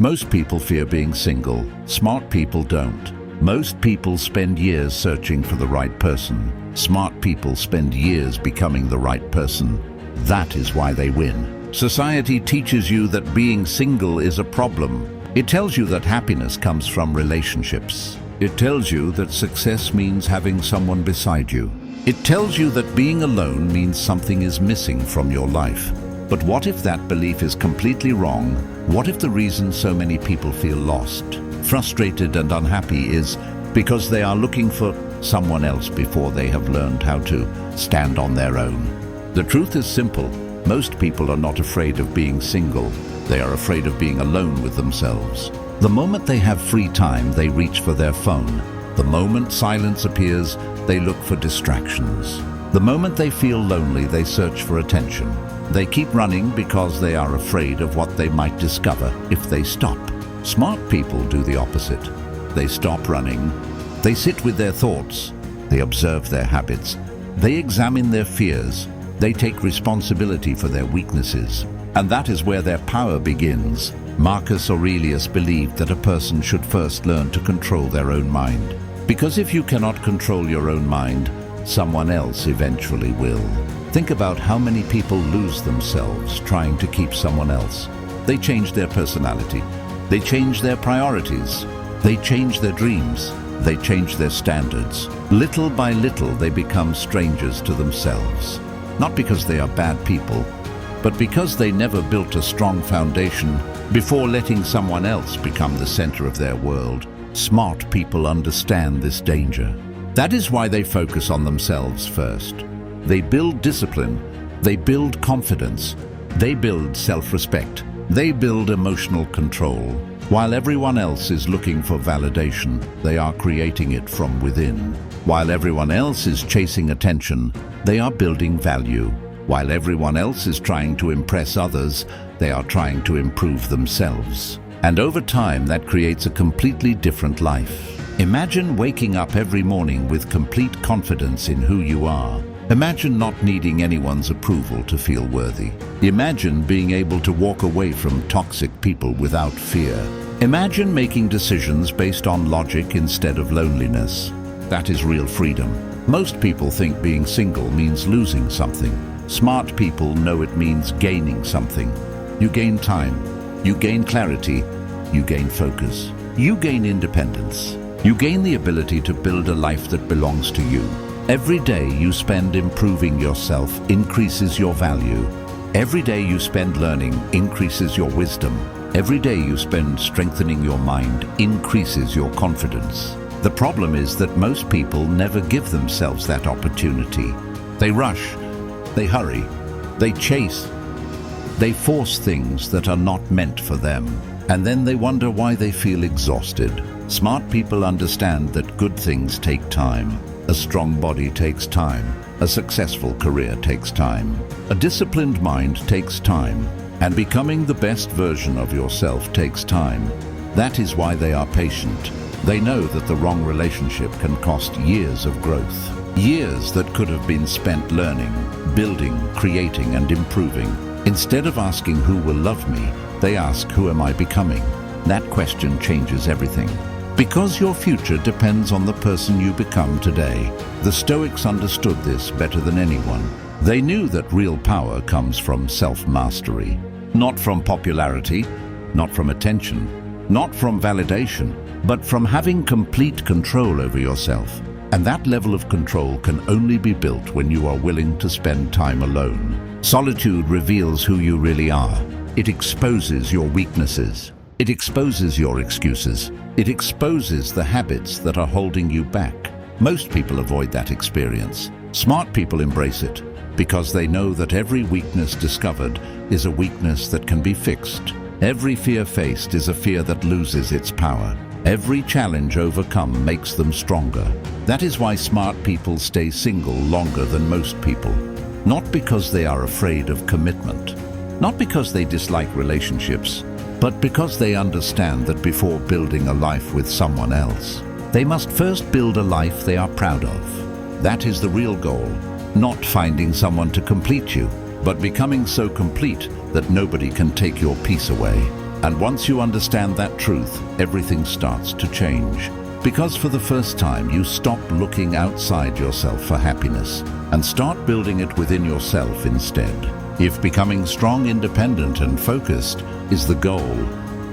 Most people fear being single. Smart people don't. Most people spend years searching for the right person. Smart people spend years becoming the right person. That is why they win. Society teaches you that being single is a problem. It tells you that happiness comes from relationships. It tells you that success means having someone beside you. It tells you that being alone means something is missing from your life. But what if that belief is completely wrong? What if the reason so many people feel lost, frustrated and unhappy is because they are looking for someone else before they have learned how to stand on their own? The truth is simple. Most people are not afraid of being single. They are afraid of being alone with themselves. The moment they have free time, they reach for their phone. The moment silence appears, they look for distractions. The moment they feel lonely, they search for attention. They keep running because they are afraid of what they might discover if they stop. Smart people do the opposite. They stop running. They sit with their thoughts. They observe their habits. They examine their fears. They take responsibility for their weaknesses. And that is where their power begins. Marcus Aurelius believed that a person should first learn to control their own mind. Because if you cannot control your own mind, someone else eventually will. Think about how many people lose themselves trying to keep someone else. They change their personality. They change their priorities. They change their dreams. They change their standards. Little by little, they become strangers to themselves. Not because they are bad people, but because they never built a strong foundation before letting someone else become the center of their world. Smart people understand this danger. That is why they focus on themselves first. They build discipline. They build confidence. They build self-respect. They build emotional control. While everyone else is looking for validation, they are creating it from within. While everyone else is chasing attention, they are building value. While everyone else is trying to impress others, they are trying to improve themselves. And over time, that creates a completely different life. Imagine waking up every morning with complete confidence in who you are. Imagine not needing anyone's approval to feel worthy. Imagine being able to walk away from toxic people without fear. Imagine making decisions based on logic instead of loneliness. That is real freedom. Most people think being single means losing something. Smart people know it means gaining something. You gain time. You gain clarity. You gain focus. You gain independence. You gain the ability to build a life that belongs to you. Every day you spend improving yourself increases your value. Every day you spend learning increases your wisdom. Every day you spend strengthening your mind increases your confidence. The problem is that most people never give themselves that opportunity. They rush, they hurry, they chase, they force things that are not meant for them. And then they wonder why they feel exhausted. Smart people understand that good things take time. A strong body takes time. A successful career takes time. A disciplined mind takes time. And becoming the best version of yourself takes time. That is why they are patient. They know that the wrong relationship can cost years of growth. Years that could have been spent learning, building, creating, and improving. Instead of asking who will love me, they ask who am I becoming? That question changes everything. Because your future depends on the person you become today. The Stoics understood this better than anyone. They knew that real power comes from self-mastery. Not from popularity, not from attention, not from validation, but from having complete control over yourself. And that level of control can only be built when you are willing to spend time alone. Solitude reveals who you really are. It exposes your weaknesses. It exposes your excuses. It exposes the habits that are holding you back. Most people avoid that experience. Smart people embrace it because they know that every weakness discovered is a weakness that can be fixed. Every fear faced is a fear that loses its power. Every challenge overcome makes them stronger. That is why smart people stay single longer than most people. Not because they are afraid of commitment. Not because they dislike relationships, but because they understand that before building a life with someone else, they must first build a life they are proud of. That is the real goal. Not finding someone to complete you, but becoming so complete that nobody can take your peace away. And once you understand that truth, everything starts to change. Because for the first time, you stop looking outside yourself for happiness and start building it within yourself instead. If becoming strong, independent, and focused is the goal,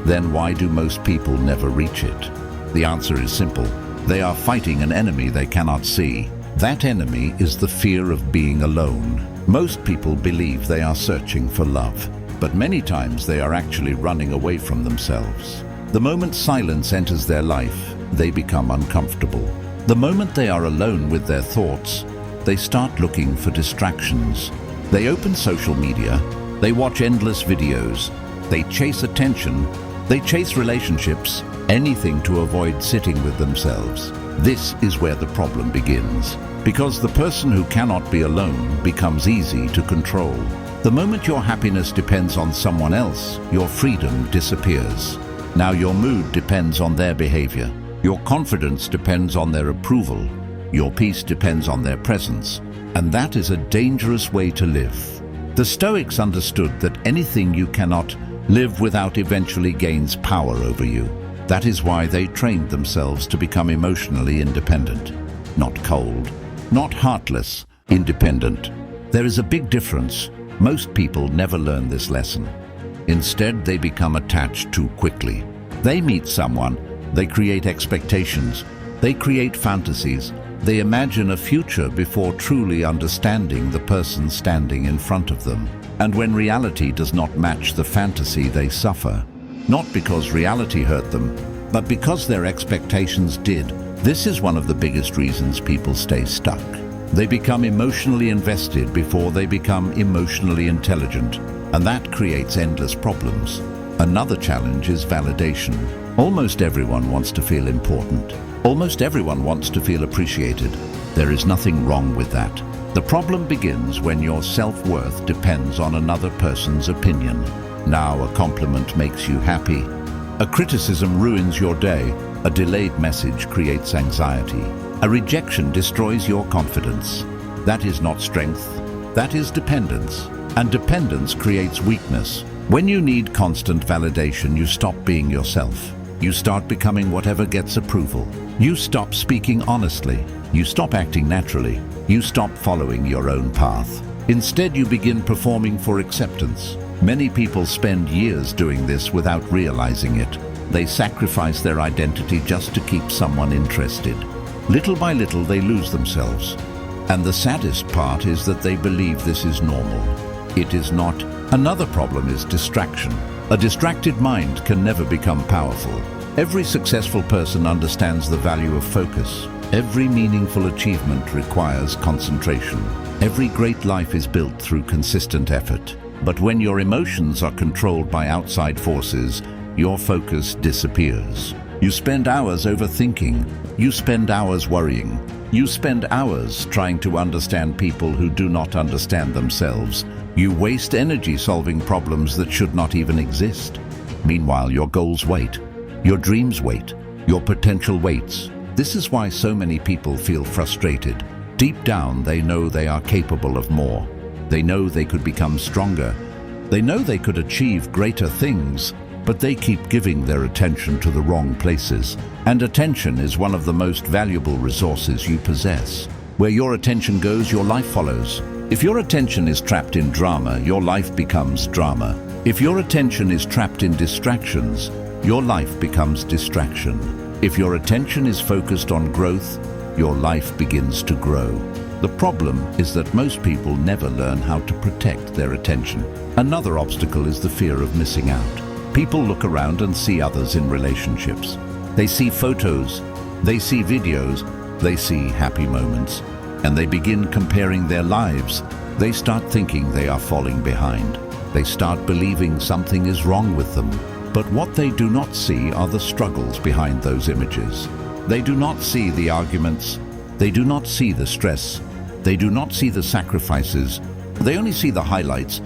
then why do most people never reach it? The answer is simple. They are fighting an enemy they cannot see. That enemy is the fear of being alone. Most people believe they are searching for love, but many times they are actually running away from themselves. The moment silence enters their life, they become uncomfortable. The moment they are alone with their thoughts, they start looking for distractions. They open social media, they watch endless videos, they chase attention, they chase relationships, anything to avoid sitting with themselves. This is where the problem begins, because the person who cannot be alone becomes easy to control. The moment your happiness depends on someone else, your freedom disappears. Now your mood depends on their behavior. Your confidence depends on their approval. Your peace depends on their presence. And that is a dangerous way to live. The Stoics understood that anything you cannot live without eventually gains power over you. That is why they trained themselves to become emotionally independent. Not cold, not heartless, independent. There is a big difference. Most people never learn this lesson. Instead, they become attached too quickly. They meet someone, they create expectations, they create fantasies, they imagine a future before truly understanding the person standing in front of them. And when reality does not match the fantasy, they suffer. Not because reality hurt them, but because their expectations did. This is one of the biggest reasons people stay stuck. They become emotionally invested before they become emotionally intelligent, and that creates endless problems. Another challenge is validation. Almost everyone wants to feel important. Almost everyone wants to feel appreciated. There is nothing wrong with that. The problem begins when your self-worth depends on another person's opinion. Now a compliment makes you happy. A criticism ruins your day. A delayed message creates anxiety. A rejection destroys your confidence. That is not strength. That is dependence. And dependence creates weakness. When you need constant validation, you stop being yourself. You start becoming whatever gets approval. You stop speaking honestly. You stop acting naturally. You stop following your own path. Instead, you begin performing for acceptance. Many people spend years doing this without realizing it. They sacrifice their identity just to keep someone interested. Little by little, they lose themselves. And the saddest part is that they believe this is normal. It is not. Another problem is distraction. A distracted mind can never become powerful. Every successful person understands the value of focus. Every meaningful achievement requires concentration. Every great life is built through consistent effort. But when your emotions are controlled by outside forces, your focus disappears. You spend hours overthinking. You spend hours worrying. You spend hours trying to understand people who do not understand themselves. You waste energy solving problems that should not even exist. Meanwhile, your goals wait. Your dreams wait. Your potential waits. This is why so many people feel frustrated. Deep down, they know they are capable of more. They know they could become stronger. They know they could achieve greater things, but they keep giving their attention to the wrong places. And attention is one of the most valuable resources you possess. Where your attention goes, your life follows. If your attention is trapped in drama, your life becomes drama. If your attention is trapped in distractions, your life becomes distraction. If your attention is focused on growth, your life begins to grow. The problem is that most people never learn how to protect their attention. Another obstacle is the fear of missing out. People look around and see others in relationships. They see photos, they see videos, they see happy moments, and they begin comparing their lives. They start thinking they are falling behind. They start believing something is wrong with them. But what they do not see are the struggles behind those images. They do not see the arguments. They do not see the stress. They do not see the sacrifices. They only see the highlights.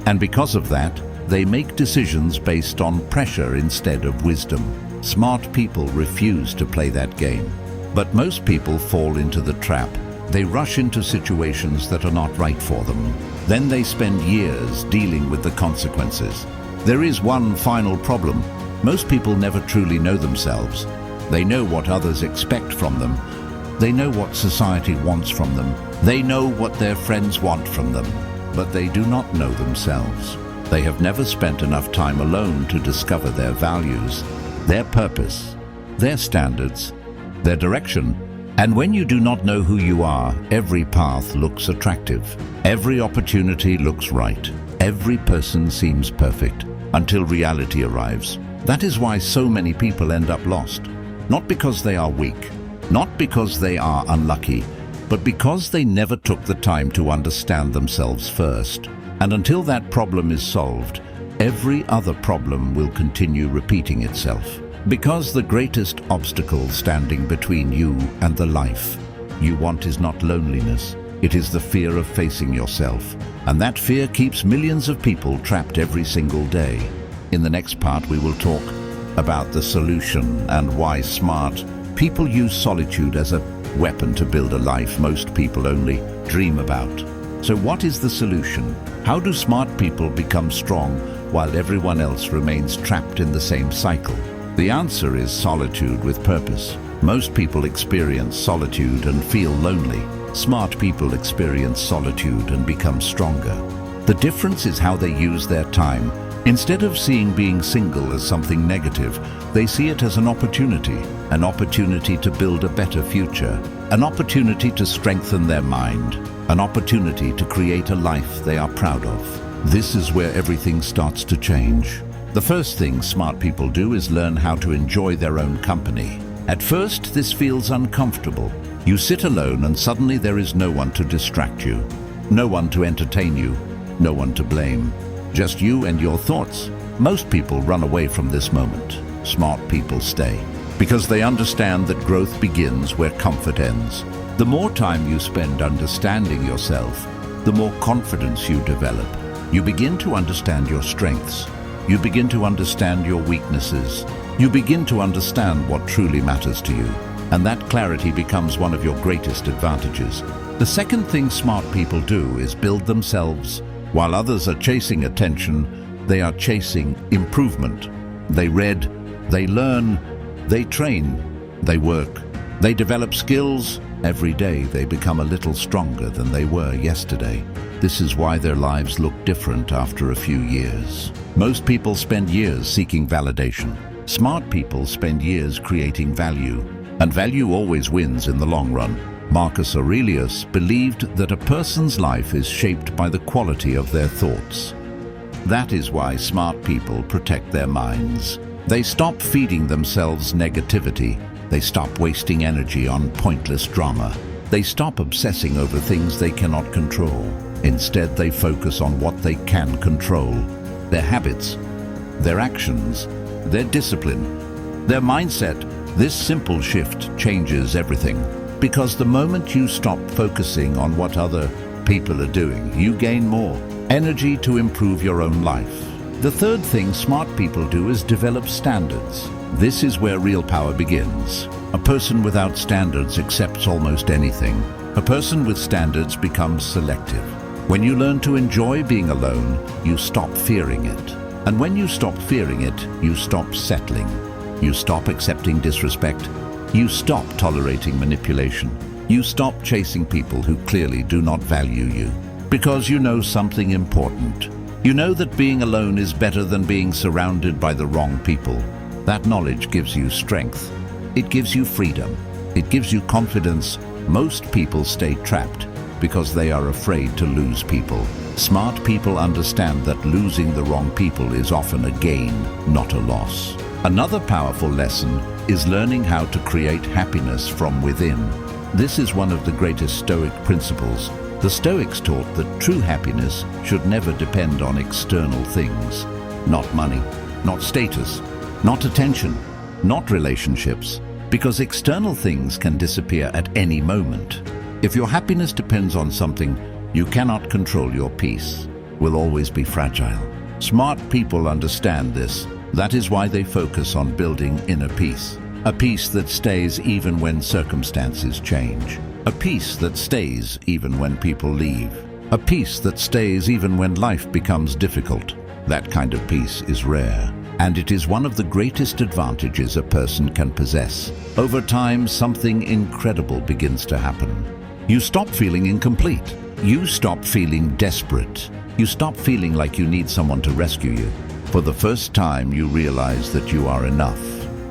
And because of that, they make decisions based on pressure instead of wisdom. Smart people refuse to play that game. But most people fall into the trap. They rush into situations that are not right for them. Then they spend years dealing with the consequences. There is one final problem. Most people never truly know themselves. They know what others expect from them. They know what society wants from them. They know what their friends want from them. But they do not know themselves. They have never spent enough time alone to discover their values, their purpose, their standards, their direction. And when you do not know who you are, every path looks attractive. Every opportunity looks right. Every person seems perfect until reality arrives. That is why so many people end up lost. Not because they are weak, not because they are unlucky, but because they never took the time to understand themselves first. And until that problem is solved, every other problem will continue repeating itself. Because the greatest obstacle standing between you and the life you want is not loneliness, it is the fear of facing yourself. And that fear keeps millions of people trapped every single day. In the next part, we will talk about the solution and why smart people use solitude as a weapon to build a life most people only dream about. So what is the solution? How do smart people become strong while everyone else remains trapped in the same cycle? The answer is solitude with purpose. Most people experience solitude and feel lonely. Smart people experience solitude and become stronger. The difference is how they use their time. Instead of seeing being single as something negative, they see it as an opportunity to build a better future, an opportunity to strengthen their mind, an opportunity to create a life they are proud of. This is where everything starts to change. The first thing smart people do is learn how to enjoy their own company. At first, this feels uncomfortable. You sit alone and suddenly there is no one to distract you, no one to entertain you, no one to blame. Just you and your thoughts. Most people run away from this moment. Smart people stay, because they understand that growth begins where comfort ends. The more time you spend understanding yourself, the more confidence you develop. You begin to understand your strengths. You begin to understand your weaknesses. You begin to understand what truly matters to you. And that clarity becomes one of your greatest advantages. The second thing smart people do is build themselves. While others are chasing attention, they are chasing improvement. They read, they learn, they train, they work, they develop skills. Every day they become a little stronger than they were yesterday. This is why their lives look different after a few years. Most people spend years seeking validation. Smart people spend years creating value, and value always wins in the long run. Marcus Aurelius believed that a person's life is shaped by the quality of their thoughts. That is why smart people protect their minds. They stop feeding themselves negativity. They stop wasting energy on pointless drama. They stop obsessing over things they cannot control. Instead, they focus on what they can control: their habits, their actions, their discipline, their mindset. This simple shift changes everything. Because the moment you stop focusing on what other people are doing, you gain more energy to improve your own life. The third thing smart people do is develop standards. This is where real power begins. A person without standards accepts almost anything. A person with standards becomes selective. When you learn to enjoy being alone, you stop fearing it. And when you stop fearing it, you stop settling. You stop accepting disrespect. You stop tolerating manipulation. You stop chasing people who clearly do not value you. Because you know something important. You know that being alone is better than being surrounded by the wrong people. That knowledge gives you strength. It gives you freedom. It gives you confidence. Most people stay trapped because they are afraid to lose people. Smart people understand that losing the wrong people is often a gain, not a loss. Another powerful lesson is learning how to create happiness from within. This is one of the greatest Stoic principles. The Stoics taught that true happiness should never depend on external things. Not money, not status, not attention, not relationships, because external things can disappear at any moment. If your happiness depends on something you cannot control, your peace will always be fragile. Smart people understand this. That is why they focus on building inner peace. A peace that stays even when circumstances change. A peace that stays even when people leave. A peace that stays even when life becomes difficult. That kind of peace is rare, and it is one of the greatest advantages a person can possess. Over time, something incredible begins to happen. You stop feeling incomplete. You stop feeling desperate. You stop feeling like you need someone to rescue you. For the first time, you realize that you are enough.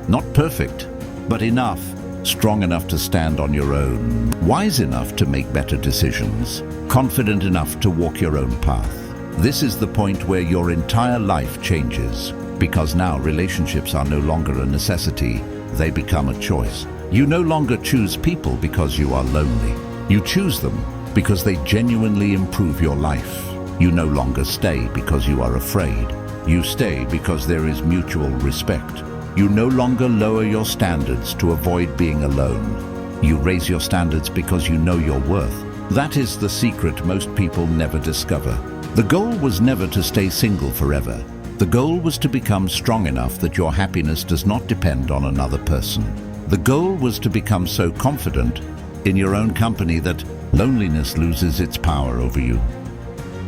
Not perfect, but enough. Strong enough to stand on your own. Wise enough to make better decisions. Confident enough to walk your own path. This is the point where your entire life changes, because now relationships are no longer a necessity, they become a choice. You no longer choose people because you are lonely. You choose them because they genuinely improve your life. You no longer stay because you are afraid. You stay because there is mutual respect. You no longer lower your standards to avoid being alone. You raise your standards because you know your worth. That is the secret most people never discover. The goal was never to stay single forever. The goal was to become strong enough that your happiness does not depend on another person. The goal was to become so confident in your own company that loneliness loses its power over you.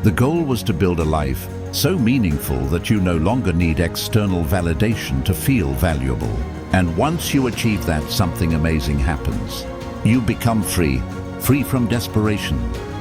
The goal was to build a life so meaningful that you no longer need external validation to feel valuable. And once you achieve that, something amazing happens. You become free, free from desperation,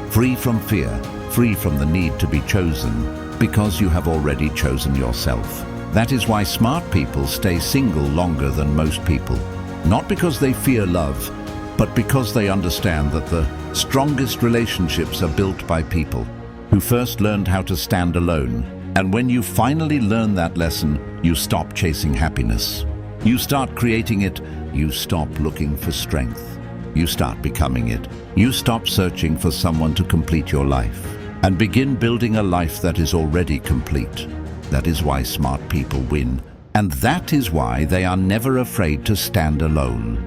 free from fear, free from the need to be chosen, because you have already chosen yourself. That is why smart people stay single longer than most people. Not because they fear love, but because they understand that the strongest relationships are built by people who first learned how to stand alone. And when you finally learn that lesson, you stop chasing happiness. You start creating it. You stop looking for strength. You start becoming it. You stop searching for someone to complete your life and begin building a life that is already complete. That is why smart people win. And that is why they are never afraid to stand alone.